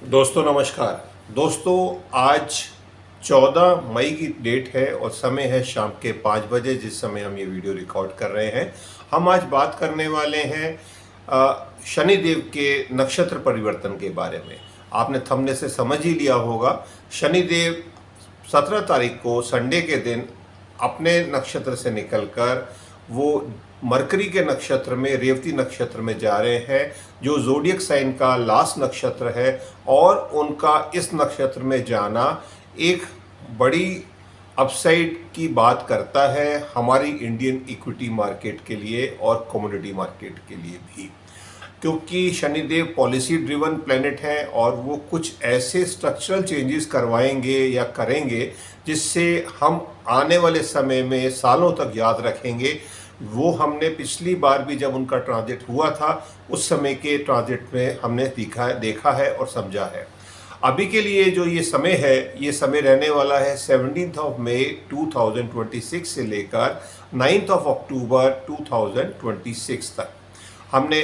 दोस्तों नमस्कार। दोस्तों आज 14 मई की डेट है और समय है शाम के 5 बजे जिस समय हम ये वीडियो रिकॉर्ड कर रहे हैं। हम आज बात करने वाले हैं शनिदेव के नक्षत्र परिवर्तन के बारे में। आपने थंबनेल से समझ ही लिया होगा, शनिदेव 17 तारीख को संडे के दिन अपने नक्षत्र से निकलकर वो मरकरी के नक्षत्र में रेवती नक्षत्र में जा रहे हैं, जो ज़ोडिएक साइन का लास्ट नक्षत्र है। और उनका इस नक्षत्र में जाना एक बड़ी अपसाइड की बात करता है हमारी इंडियन इक्विटी मार्केट के लिए और कमोडिटी मार्केट के लिए भी, क्योंकि शनिदेव पॉलिसी ड्रिवन प्लैनेट है और वो कुछ ऐसे स्ट्रक्चरल चेंजेस करवाएंगे या करेंगे जिससे हम आने वाले समय में सालों तक याद रखेंगे। वो हमने पिछली बार भी जब उनका ट्रांजिट हुआ था उस समय के ट्रांजिट में हमने देखा है और समझा है। अभी के लिए जो ये समय है, ये समय रहने वाला है 17 मई 2026 से लेकर 9 अक्टूबर 2026 तक। हमने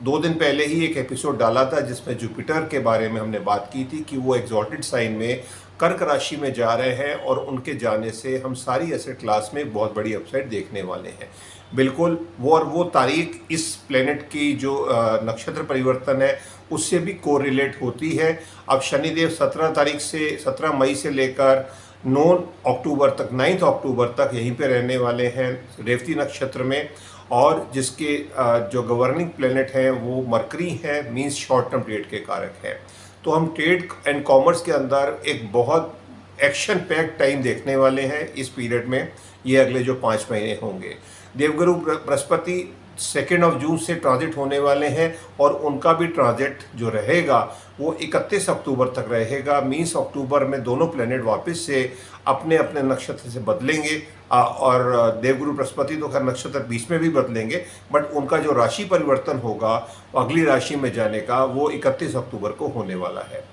2 दिन पहले ही एक एपिसोड डाला था जिसमें जुपिटर के बारे में हमने बात की थी कि वो एग्जॉल्टेड साइन में कर्क राशि में जा रहे हैं और उनके जाने से हम सारी एसेट क्लास में बहुत बड़ी अपसाइड देखने वाले हैं। बिल्कुल वो तारीख इस प्लेनेट की जो नक्षत्र परिवर्तन है उससे भी कोरिलेट होती है। अब शनिदेव 17 मई से लेकर 9 अक्टूबर तक 9 अक्टूबर तक यहीं पे रहने वाले हैं रेवती नक्षत्र में, और जिसके जो गवर्निंग प्लेनेट हैं वो मरकरी है, मींस शॉर्ट टर्म ट्रेड के कारक है। तो हम ट्रेड एंड कॉमर्स के अंदर एक बहुत एक्शन पैक टाइम देखने वाले हैं इस पीरियड में। ये अगले जो 5 महीने होंगे। देवगुरु बृहस्पति 2 जून से ट्रांजिट होने वाले हैं और उनका भी ट्रांजिट जो रहेगा वो 31 अक्टूबर तक रहेगा। मीन्स अक्टूबर में दोनों प्लेनेट वापस से अपने अपने नक्षत्र से बदलेंगे और देवगुरु बृहस्पति तो खैर नक्षत्र बीच में भी बदलेंगे, बट उनका जो राशि परिवर्तन होगा अगली राशि में जाने का वो 31 अक्टूबर को होने वाला है।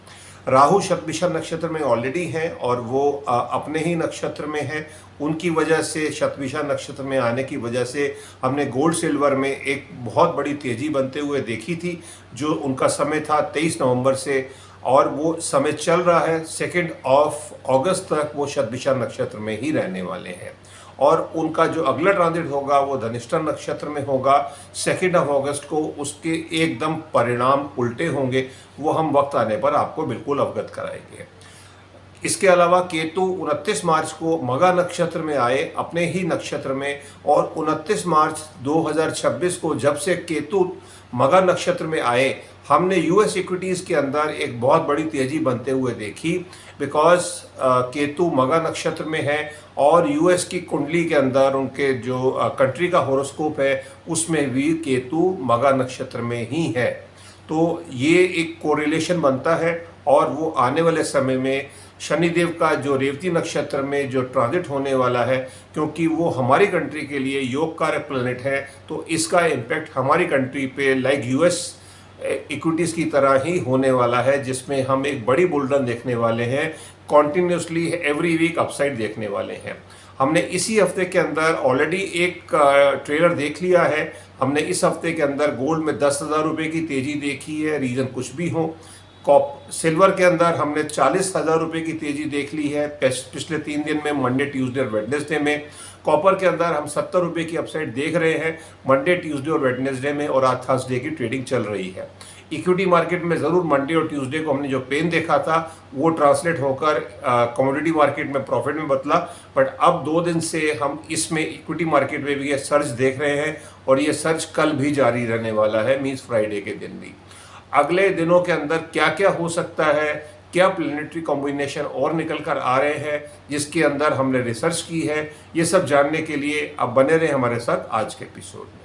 राहु शतभिषा नक्षत्र में ऑलरेडी हैं और वो अपने ही नक्षत्र में है। उनकी वजह से शतभिषा नक्षत्र में आने की वजह से हमने गोल्ड सिल्वर में एक बहुत बड़ी तेज़ी बनते हुए देखी थी, जो उनका समय था 23 नवंबर से, और वो समय चल रहा है 2 अगस्त तक वो शतभिषा नक्षत्र में ही रहने वाले हैं। और उनका जो अगला ट्रांजिट होगा वो धनिष्ठा नक्षत्र में होगा 2 अगस्त को। उसके एकदम परिणाम उल्टे होंगे, वो हम वक्त आने पर आपको बिल्कुल अवगत कराएंगे। इसके अलावा केतु 29 मार्च को मगा नक्षत्र में आए अपने ही नक्षत्र में, और 29 मार्च 2026 को जब से केतु मगा नक्षत्र में आए हमने यूएस इक्विटीज़ के अंदर एक बहुत बड़ी तेज़ी बनते हुए देखी, बिकॉज केतु मगा नक्षत्र में है और यूएस की कुंडली के अंदर उनके जो कंट्री का होरोस्कोप है उसमें भी केतु मगा नक्षत्र में ही है। तो ये एक कोरिलेशन बनता है और वो आने वाले समय में शनिदेव का जो रेवती नक्षत्र में जो ट्रांजिट होने वाला है, क्योंकि वो हमारी कंट्री के लिए योग कारक प्लैनेट है, तो इसका इम्पैक्ट हमारी कंट्री पे लाइक यूएस इक्विटीज़ की तरह ही होने वाला है, जिसमें हम एक बड़ी बुलरन देखने वाले हैं, कॉन्टिन्यूसली एवरी वीक अपसाइड देखने वाले हैं। हमने इसी हफ्ते के अंदर ऑलरेडी एक ट्रेलर देख लिया है। हमने इस हफ्ते के अंदर गोल्ड में 10,000 रुपये की तेज़ी देखी है, रीज़न कुछ भी हो। सिल्वर के अंदर हमने 40,000 रुपये की तेज़ी देख ली है पिछले 3 दिन में, मंडे ट्यूसडे और वेडनेसडे में। कॉपर के अंदर हम 70 रुपये की अपसाइड देख रहे हैं मंडे ट्यूसडे और वेडनेसडे में, और आज थर्सडे की ट्रेडिंग चल रही है। इक्विटी मार्केट में ज़रूर मंडे और ट्यूसडे को हमने जो पेन देखा था वो ट्रांसलेट होकर कमोडिटी मार्केट में प्रॉफिट में बदला, बट अब 2 दिन से हम इसमें इक्विटी मार्केट में भी ये सर्ज देख रहे हैं और ये सर्ज कल भी जारी रहने वाला है, मीन्स फ्राइडे के दिन भी। अगले दिनों के अंदर क्या क्या हो सकता है, क्या प्लैनेटरी कॉम्बिनेशन और निकल कर आ रहे हैं जिसके अंदर हमने रिसर्च की है, ये सब जानने के लिए आप बने रहे हमारे साथ आज के एपिसोड में।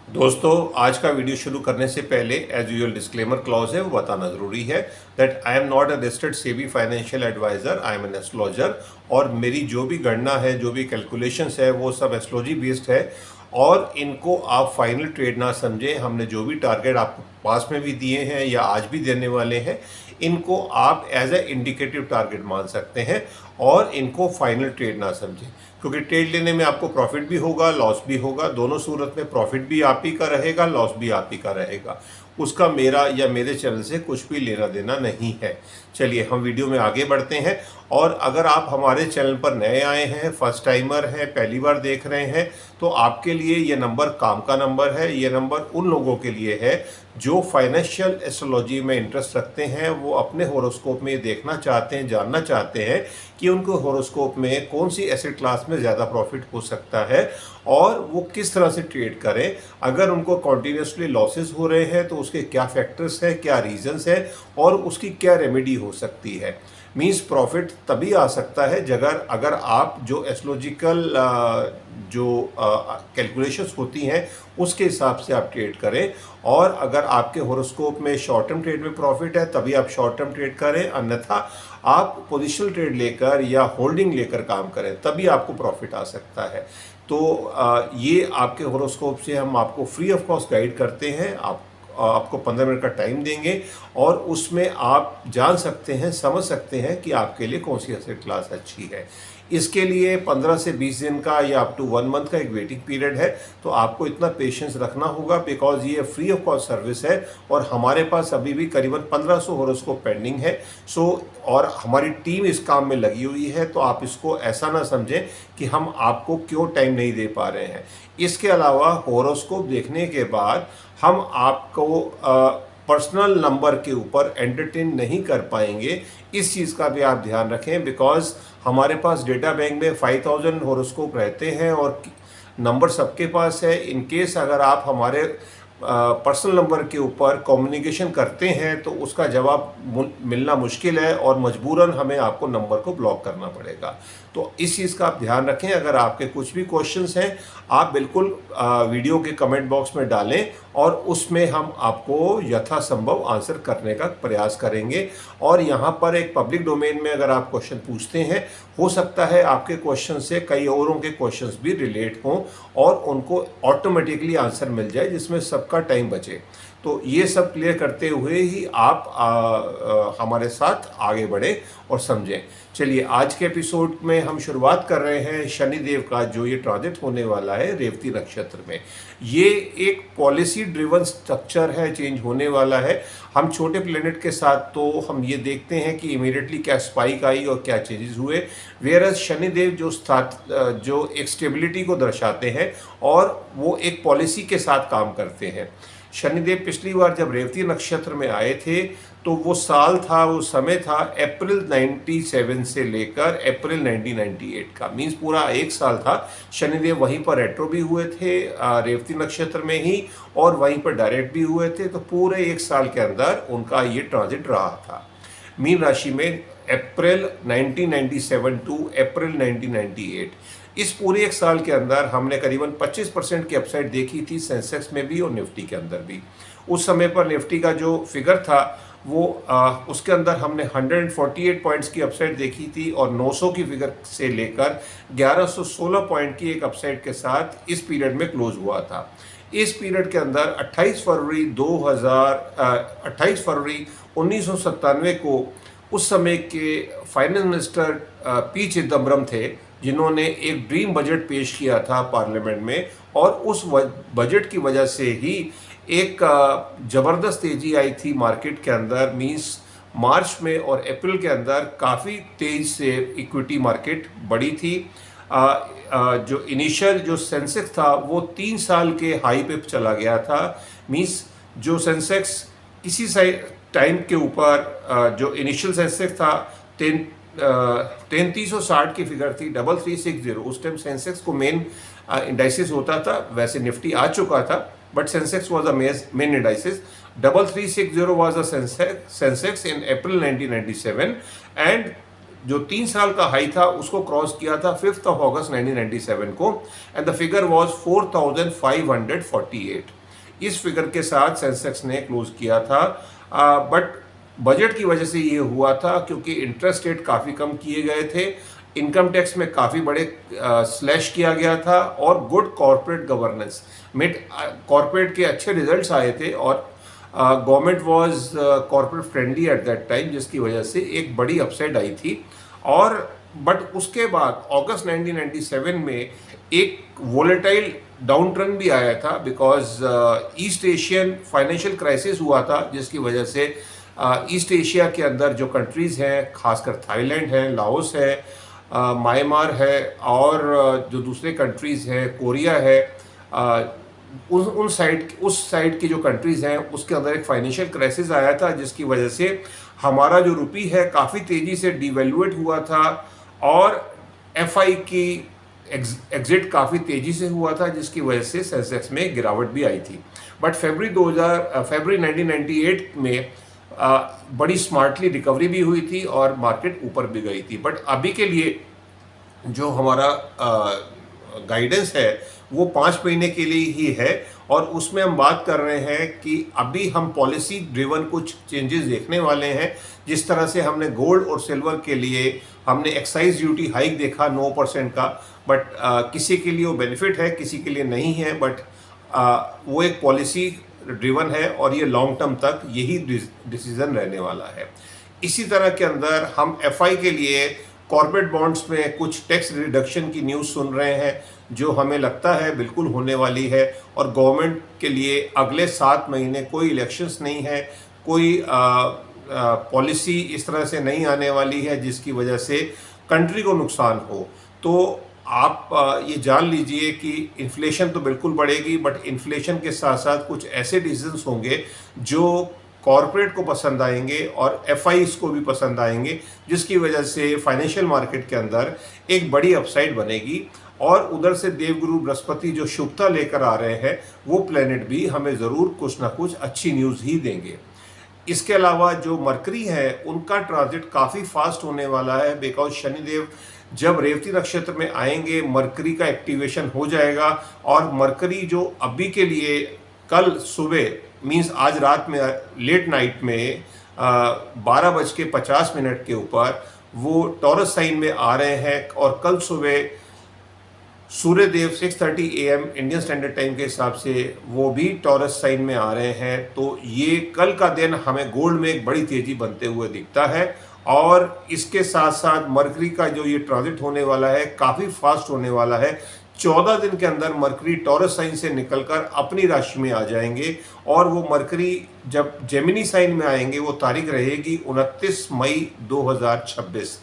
दोस्तों आज का वीडियो शुरू करने से पहले एज यूजुअल डिस्क्लेमर क्लॉज है वो बताना ज़रूरी है that I am not a registered SEBI financial adviser, I am an astrologer, और मेरी जो भी गणना है, जो भी कैलकुलेशंस है वो सब एस्ट्रोलॉजी बेस्ड है और इनको आप फाइनल ट्रेड ना समझें। हमने जो भी टारगेट आपको पास में भी दिए हैं या आज भी देने वाले हैं, इनको आप एज ए इंडिकेटिव टारगेट मान सकते हैं और इनको फाइनल ट्रेड ना समझें, क्योंकि ट्रेड लेने में आपको प्रॉफिट भी होगा, लॉस भी होगा। दोनों सूरत में प्रॉफिट भी आप ही का रहेगा, लॉस भी आप ही का रहेगा। उसका मेरा या मेरे चैनल से कुछ भी लेना देना नहीं है। चलिए हम वीडियो में आगे बढ़ते हैं। और अगर आप हमारे चैनल पर नए आए हैं, फर्स्ट टाइमर हैं, पहली बार देख रहे हैं, तो आपके लिए ये नंबर काम का नंबर है। ये नंबर उन लोगों के लिए है जो फाइनेंशियल एस्ट्रोलॉजी में इंटरेस्ट रखते हैं। वो अपने होरोस्कोप में देखना चाहते हैं, जानना चाहते हैं कि उनको होरोस्कोप में कौन सी एसेट क्लास में ज़्यादा प्रॉफिट हो सकता है और वो किस तरह से ट्रेड करें। अगर उनको कॉन्टीन्यूसली लॉसेस हो रहे हैं तो उसके क्या फैक्टर्स हैं, क्या रीजंस हैं और उसकी क्या रेमेडी हो सकती है। मीन्स प्रॉफिट तभी आ सकता है अगर आप जो एस्ट्रोलॉजिकल जो कैलकुलेशंस होती हैं उसके हिसाब से आप ट्रेड करें। और अगर आपके होरोस्कोप में शॉर्ट टर्म ट्रेड में प्रॉफिट है तभी आप शॉर्ट टर्म ट्रेड करें, अन्यथा आप पोजिशनल ट्रेड लेकर या होल्डिंग लेकर काम करें, तभी आपको प्रॉफिट आ सकता है। तो ये आपके होरोस्कोप से हम आपको फ्री ऑफ कॉस्ट गाइड करते हैं। आपको 15 मिनट का टाइम देंगे और उसमें आप जान सकते हैं, समझ सकते हैं कि आपके लिए कौन सी एसेट क्लास अच्छी है। इसके लिए 15 से 20 दिन का या अप टू 1 मंथ का एक वेटिंग पीरियड है। तो आपको इतना पेशेंस रखना होगा, बिकॉज ये फ्री ऑफ कॉस्ट सर्विस है और हमारे पास अभी भी करीबन 1500 होरोस्कोप पेंडिंग है। और हमारी टीम इस काम में लगी हुई है, तो आप इसको ऐसा ना समझें कि हम आपको क्यों टाइम नहीं दे पा रहे हैं। इसके अलावा होरोस्कोप देखने के बाद हम आपको पर्सनल नंबर के ऊपर एंटरटेन नहीं कर पाएंगे। इस चीज़ का भी आप ध्यान रखें, बिकॉज हमारे पास डेटा बैंक में 5000 होरोस्कोप रहते हैं और नंबर सबके पास है। इन केस अगर आप हमारे पर्सनल नंबर के ऊपर कम्युनिकेशन करते हैं तो उसका जवाब मिलना मुश्किल है और मजबूरन हमें आपको नंबर को ब्लॉक करना पड़ेगा। तो इस चीज़ का आप ध्यान रखें। अगर आपके कुछ भी क्वेश्चंस हैं आप बिल्कुल वीडियो के कमेंट बॉक्स में डालें और उसमें हम आपको यथासंभव आंसर करने का प्रयास करेंगे। और यहाँ पर एक पब्लिक डोमेन में अगर आप क्वेश्चन पूछते हैं, हो सकता है आपके क्वेश्चन से कई औरों के क्वेश्चंस भी रिलेट हों और उनको ऑटोमेटिकली आंसर मिल जाए, जिसमें सबका टाइम बचे। तो ये सब क्लियर करते हुए ही आप हमारे साथ आगे बढ़े और समझें। चलिए आज के एपिसोड में हम शुरुआत कर रहे हैं शनिदेव का, जो ये ट्रांजिट होने वाला है रेवती नक्षत्र में। ये एक पॉलिसी ड्रिवन स्ट्रक्चर है, चेंज होने वाला है। हम छोटे प्लेनेट के साथ तो हम ये देखते हैं कि इमीडिएटली क्या स्पाइक आई और क्या चेंजेस हुए, वेयरएज शनिदेव जो एक स्टेबिलिटी को दर्शाते हैं और वो एक पॉलिसी के साथ काम करते हैं। शनिदेव पिछली बार जब रेवती नक्षत्र में आए थे तो वो साल था, वो समय था अप्रैल 97 से लेकर अप्रैल 1998 का। मीन्स पूरा एक साल था। शनिदेव वहीं पर रेट्रो भी हुए थे रेवती नक्षत्र में ही और वहीं पर डायरेक्ट भी हुए थे। तो पूरे एक साल के अंदर उनका ये ट्रांजिट रहा था मीन राशि में, अप्रैल 1997 टू अप्रैल 1998। इस पूरे एक साल के अंदर हमने करीबन 25% की अपसाइड देखी थी, सेंसेक्स में भी और निफ्टी के अंदर भी। उस समय पर निफ्टी का जो फिगर था वो उसके अंदर हमने 148 पॉइंट्स की अपसाइड देखी थी और 900 की फिगर से लेकर 1116 पॉइंट की एक अपसाइड के साथ इस पीरियड में क्लोज हुआ था। इस पीरियड के अंदर 28 फरवरी 1997 को उस समय के फाइनेंस मिनिस्टर पी चिदम्बरम थे, जिन्होंने एक ड्रीम बजट पेश किया था पार्लियामेंट में और उस बजट की वजह से ही एक ज़बरदस्त तेज़ी आई थी मार्केट के अंदर। मींस मार्च में और अप्रैल के अंदर काफ़ी तेज़ से इक्विटी मार्केट बढ़ी थी। जो इनिशियल जो सेंसेक्स था वो 3 साल के हाई पे चला गया था। मींस जो सेंसेक्स किसी टाइम के ऊपर जो इनिशियल सेंसेक्स था 3360 की फिगर थी, 3360। उस टाइम सेंसेक्स को मेन इंडाइसिस होता था, वैसे निफ्टी आ चुका था but Sensex was the main indices. 3360 was the Sensex in April 1997 and जो 3 साल का हाई था उसको क्रॉस किया था 5 अगस्त 1997 को एंड द फिगर वाज 4548। इस फिगर के साथ सेंसेक्स ने क्लोज किया था। बट बजट की वजह से ये हुआ था क्योंकि इंटरेस्ट रेट काफ़ी कम किए गए थे। इनकम टैक्स में काफ़ी बड़े स्लैश किया गया था और गुड कॉरपोरेट गवर्नेंस में कॉरपोरेट के अच्छे रिजल्ट्स आए थे और government was corporate friendly at that time, जिसकी वजह से एक बड़ी अपसाइड आई थी। और बट उसके बाद अगस्त 1997 में एक वोलेटाइल डाउन ट्रेंड भी आया था, because east Asian financial crisis हुआ था, जिसकी वजह से ईस्ट एशिया के अंदर जो कंट्रीज़ हैं, खासकर थाईलैंड है, लाओस है, म्यांमार है और जो दूसरे कंट्रीज़ हैं, कोरिया है, उस साइड की जो कंट्रीज़ हैं उसके अंदर एक फाइनेंशियल क्राइसिस आया था, जिसकी वजह से हमारा जो रुपी है काफ़ी तेज़ी से डिवैल्यूएट हुआ था और एफआई की एग्जिट काफ़ी तेज़ी से हुआ था, जिसकी वजह से सेंसेक्स में गिरावट भी आई थी। बट फरवरी 1998 में बड़ी स्मार्टली रिकवरी भी हुई थी और मार्केट ऊपर भी गई थी। बट अभी के लिए जो हमारा गाइडेंस है वो 5 महीने के लिए ही है और उसमें हम बात कर रहे हैं कि अभी हम पॉलिसी ड्रिवन कुछ चेंजेस देखने वाले हैं। जिस तरह से हमने गोल्ड और सिल्वर के लिए हमने एक्साइज ड्यूटी हाइक देखा 9% का, बट किसी के लिए वो बेनिफिट है, किसी के लिए नहीं है, बट वो एक पॉलिसी ड्रिवन है और ये लॉन्ग टर्म तक यही डिसीजन रहने वाला है। इसी तरह के अंदर हम एफआई के लिए कॉर्पोरेट बॉन्ड्स में कुछ टैक्स रिडक्शन की न्यूज़ सुन रहे हैं, जो हमें लगता है बिल्कुल होने वाली है। और गवर्नमेंट के लिए अगले 7 महीने कोई इलेक्शंस नहीं है, कोई पॉलिसी इस तरह से नहीं आने वाली है जिसकी वजह से कंट्री को नुकसान हो। तो आप ये जान लीजिए कि इन्फ्लेशन तो बिल्कुल बढ़ेगी, बट इन्फ्लेशन के साथ साथ कुछ ऐसे डिसीजंस होंगे जो कॉरपोरेट को पसंद आएंगे और एफआईज को भी पसंद आएंगे, जिसकी वजह से फाइनेंशियल मार्केट के अंदर एक बड़ी अपसाइड बनेगी। और उधर से देवगुरु बृहस्पति जो शुभता लेकर आ रहे हैं, वो प्लेनेट भी हमें ज़रूर कुछ ना कुछ अच्छी न्यूज़ ही देंगे। इसके अलावा जो मरकरी है उनका ट्रांजिट काफ़ी फास्ट होने वाला है, बिकॉज शनिदेव जब रेवती नक्षत्र में आएंगे मरकरी का एक्टिवेशन हो जाएगा और मरकरी जो अभी के लिए कल सुबह मीन्स आज रात में लेट नाइट में 12:50 के ऊपर वो टॉरस साइन में आ रहे हैं और कल सुबह Suryadev 6:30 AM Indian standard time के हिसाब से वो भी टॉरस साइन में आ रहे हैं। तो ये कल का दिन हमें गोल्ड में एक बड़ी तेज़ी बनते हुए दिखता है। और इसके साथ साथ मरकरी का जो ये ट्रांजिट होने वाला है काफ़ी फास्ट होने वाला है। 14 दिन के अंदर मरकरी टॉरस साइन से निकलकर अपनी राशि में आ जाएंगे और वो मरकरी जब जेमिनी साइन में आएंगे वो तारीख रहेगी 29 मई 2026।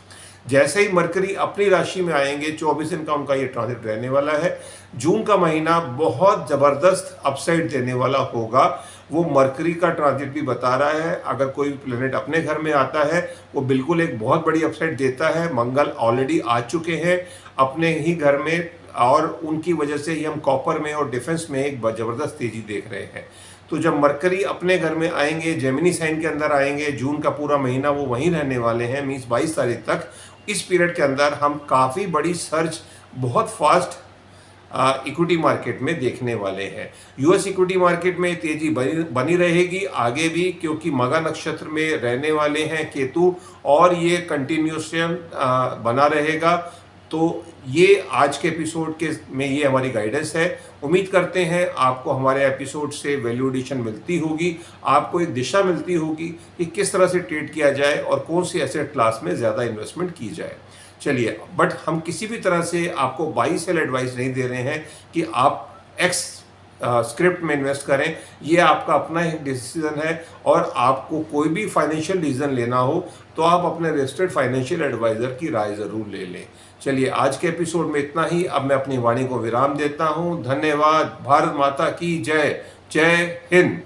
जैसे ही मरकरी अपनी राशि में आएंगे 24 दिन का उनका ये ट्रांजिट रहने वाला है। जून का महीना बहुत ज़बरदस्त अपसाइड देने वाला होगा। वो मरकरी का ट्रांजिट भी बता रहा है, अगर कोई प्लेनेट अपने घर में आता है वो बिल्कुल एक बहुत बड़ी अपसाइड देता है। मंगल ऑलरेडी आ चुके हैं अपने ही घर में और उनकी वजह से ही हम कॉपर में और डिफेंस में एक ज़बरदस्त तेज़ी देख रहे हैं। तो जब मरकरी अपने घर में आएंगे, जेमिनी साइन के अंदर आएंगे, जून का पूरा महीना वो वहीं रहने वाले हैं, मीन्स 22 तारीख तक। इस पीरियड के अंदर हम काफ़ी बड़ी सर्च बहुत फास्ट इक्विटी मार्केट में देखने वाले हैं। यूएस इक्विटी मार्केट में तेज़ी बनी रहेगी आगे भी, क्योंकि मघा नक्षत्र में रहने वाले हैं केतु और ये कंटिन्यूशन बना रहेगा। तो ये आज के एपिसोड के में ये हमारी गाइडेंस है। उम्मीद करते हैं आपको हमारे एपिसोड से वैल्यू एडिशन मिलती होगी, आपको एक दिशा मिलती होगी कि किस तरह से ट्रेड किया जाए और कौन सी एसेट क्लास में ज़्यादा इन्वेस्टमेंट की जाए। चलिए, बट हम किसी भी तरह से आपको बाई सेल एडवाइस नहीं दे रहे हैं कि आप एक्स स्क्रिप्ट में इन्वेस्ट करें। ये आपका अपना एक डिसीजन है और आपको कोई भी फाइनेंशियल डिसीजन लेना हो तो आप अपने रजिस्टर्ड फाइनेंशियल एडवाइज़र की राय ज़रूर ले लें। चलिए, आज के एपिसोड में इतना ही। अब मैं अपनी वाणी को विराम देता हूँ। धन्यवाद। भारत माता की जय। जय हिंद।